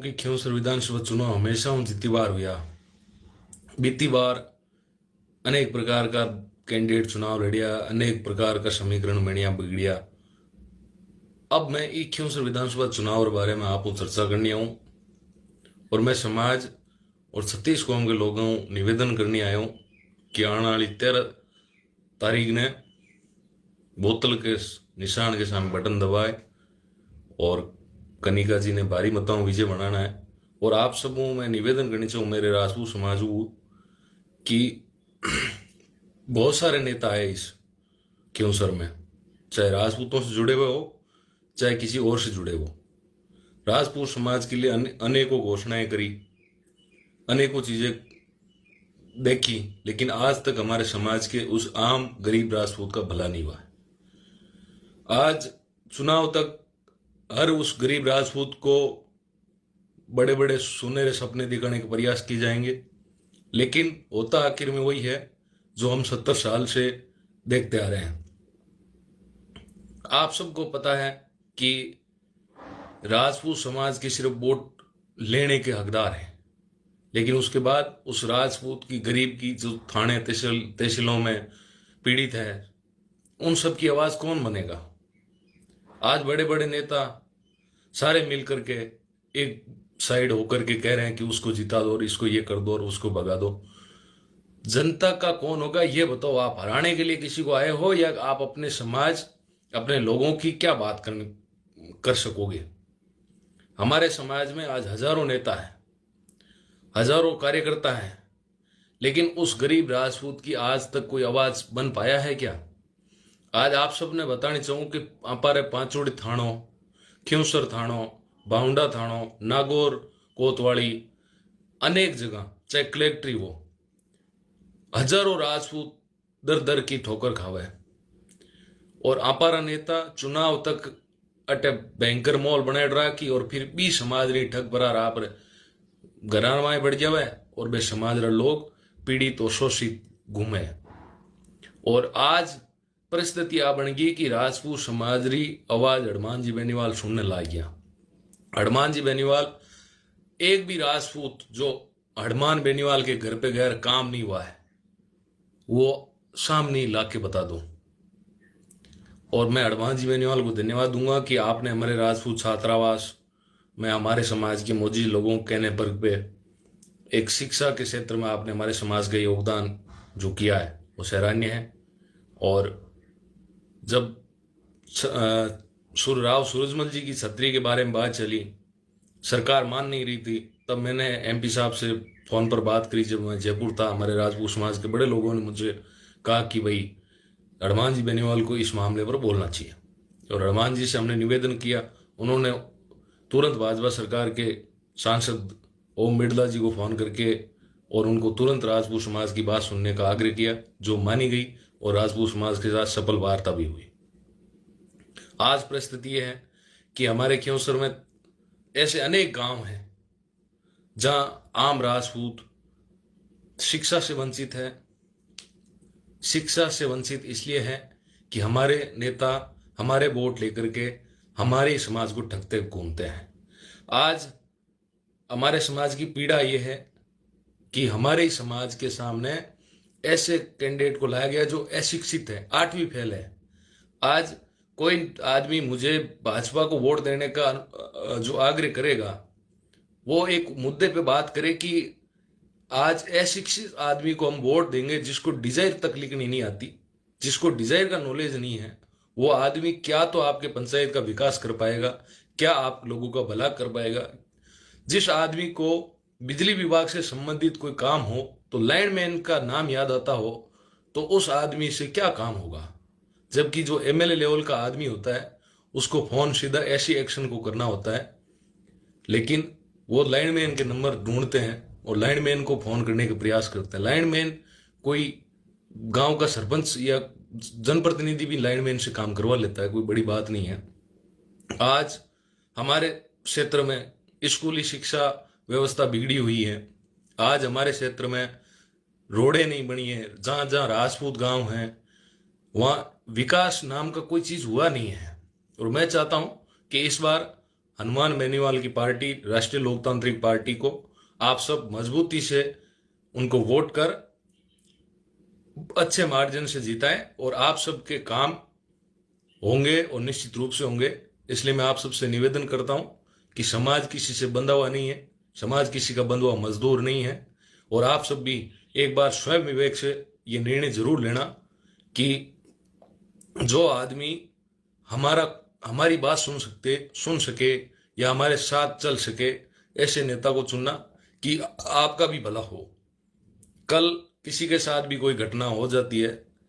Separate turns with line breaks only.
कि खियोसर विधानसभा चुनाव हमेशा हूँ जीती बार हुआ। बीती बार अनेक प्रकार का कैंडिडेट चुनाव लड़िया, अनेक प्रकार का समीकरण बनिया बिगड़िया। अब मैं ई खियोसर विधानसभा चुनाव के बारे में आपको चर्चा करनी आऊँ और मैं समाज और छत्तीस कौम के लोगों निवेदन करने आया हूँ कि आने वाली 13 तारीख ने बोतल के निशान के सामने बटन दबाए और कनिका जी ने भारी मतों विजय बनाना है। और आप सबों मैं निवेदन करनी चाहूँ मेरे राजपूत समाज को कि बहुत सारे नेता आए इस क्योंसर में, चाहे राजपूतों से जुड़े हुए हो चाहे किसी और से जुड़े हो। राजपूत समाज के लिए अनेकों घोषणाएं करी, अनेकों चीजें देखी, लेकिन आज तक हमारे समाज के उस आम गरीब राजपूत का भला नहीं हुआ है। आज चुनाव तक हर उस गरीब राजपूत को बड़े बड़े सुनहरे सपने दिखाने के प्रयास किए जाएंगे, लेकिन होता आखिर में वही है जो हम 70 साल से देखते आ रहे हैं। आप सबको पता है कि राजपूत समाज के सिर्फ वोट लेने के हकदार हैं, लेकिन उसके बाद उस राजपूत की गरीब की जो थाने तहसीलों में पीड़ित है उन सब की आवाज कौन बनेगा। आज बड़े बड़े नेता सारे मिलकर के एक साइड होकर के कह रहे हैं कि उसको जिता दो और इसको ये कर दो और उसको भगा दो। जनता का कौन होगा ये बताओ। आप हराने के लिए किसी को आए हो या आप अपने समाज अपने लोगों की क्या बात कर सकोगे। हमारे समाज में आज हजारों नेता हैं, हजारों कार्यकर्ता हैं, लेकिन उस गरीब राजपूत की आज तक कोई आवाज बन पाया है क्या। आज आप सबने बताने चाहूँ कि हमारे पांचोड़ी थानों, खियोसर थानों, बाउंडा थानों, नागौर, कोतवाली, अनेक जगह चाहे कलेक्ट्री हो, हजारों राजपूत दर दर की ठोकर खावे। और आपारा नेता चुनाव तक अटे बैंकर मॉल बनाए राखी और फिर भी समाज री ठग भरा रहा पर घरावाएं बढ़ जावे और बे समाज रा लोग पीड़ित और शोषित घूमे। और आज परिस्थिति आ बन गई कि राजपूत समाज री आवाज हनुमान जी बेनीवाल सुनने लग गया। हनुमान जी बेनीवाल, एक भी राजपूत जो हनुमान बेनीवाल के घर पे गैर काम नहीं हुआ है वो सामने ला के बता दो। और मैं हनुमान जी बेनीवाल को धन्यवाद दूंगा कि आपने हमारे राजपूत छात्रावास में हमारे समाज के मौजूद लोगों के कहने पर पे एक शिक्षा के क्षेत्र में आपने हमारे समाज का योगदान जो किया है वो सराहनीय है। और जब राव सूरजमल जी की छतरी के बारे में बात चली, सरकार मान नहीं रही थी, तब मैंने एमपी साहब से फोन पर बात करी। जब मैं जयपुर था, हमारे राजपूत समाज के बड़े लोगों ने मुझे कहा कि भाई हनुमान जी बेनीवाल को इस मामले पर बोलना चाहिए। और हनुमान जी से हमने निवेदन किया, उन्होंने तुरंत भाजपा सरकार के सांसद ओम बिड़ला जी को फोन करके और उनको तुरंत राजपूत समाज की बात सुनने का आग्रह किया, जो मानी गई और राजपूत समाज के साथ सफल वार्ता भी हुई। आज परिस्थिति यह है कि हमारे खियोसर में ऐसे अनेक गांव हैं जहां आम राजपूत शिक्षा से वंचित है। शिक्षा से वंचित इसलिए है कि हमारे नेता हमारे वोट लेकर के हमारे समाज को ठगते घूमते हैं। आज हमारे समाज की पीड़ा यह है कि हमारे समाज के सामने ऐसे कैंडिडेट को लाया गया जो अशिक्षित है, 8वीं फेल है। आज कोई आदमी मुझे भाजपा को वोट देने का जो आग्रह करेगा वो एक मुद्दे पे बात करे कि आज अशिक्षित आदमी को हम वोट देंगे जिसको डिजायर तक लिखनी नहीं आती, जिसको डिजायर का नॉलेज नहीं है, वो आदमी क्या तो आपके पंचायत का विकास कर पाएगा, क्या आप लोगों का भला कर पाएगा। जिस आदमी को बिजली विभाग से संबंधित कोई काम हो तो लाइनमैन का नाम याद आता हो तो उस आदमी से क्या काम होगा, जबकि जो एमएलए लेवल का आदमी होता है उसको फोन सीधा ऐसी एक्शन को करना होता है। लेकिन वो लाइनमैन के नंबर ढूंढते हैं और लाइनमैन को फोन करने का प्रयास करते हैं। लाइनमैन कोई गांव का सरपंच या जनप्रतिनिधि भी लाइनमैन से काम करवा लेता है, कोई बड़ी बात नहीं है। आज हमारे क्षेत्र में स्कूली शिक्षा व्यवस्था बिगड़ी हुई है। आज हमारे क्षेत्र में रोडें नहीं बनी है, जहाँ जहाँ राजपूत गांव हैं वहाँ विकास नाम का कोई चीज़ हुआ नहीं है। और मैं चाहता हूँ कि इस बार हनुमान बेनीवाल की पार्टी राष्ट्रीय लोकतांत्रिक पार्टी को आप सब मजबूती से उनको वोट कर अच्छे मार्जिन से जिताएं, और आप सबके काम होंगे और निश्चित रूप से होंगे। इसलिए मैं आप सबसे निवेदन करता हूं कि समाज किसी से बंधा हुआ नहीं है, समाज किसी का बंधा हुआ मजदूर नहीं है। और आप सब भी एक बार स्वयं विवेक से ये निर्णय जरूर लेना कि जो आदमी हमारा हमारी बात सुन सके या हमारे साथ चल सके, ऐसे नेता को चुनना कि आपका भी भला हो। कल किसी के साथ भी कोई घटना हो जाती है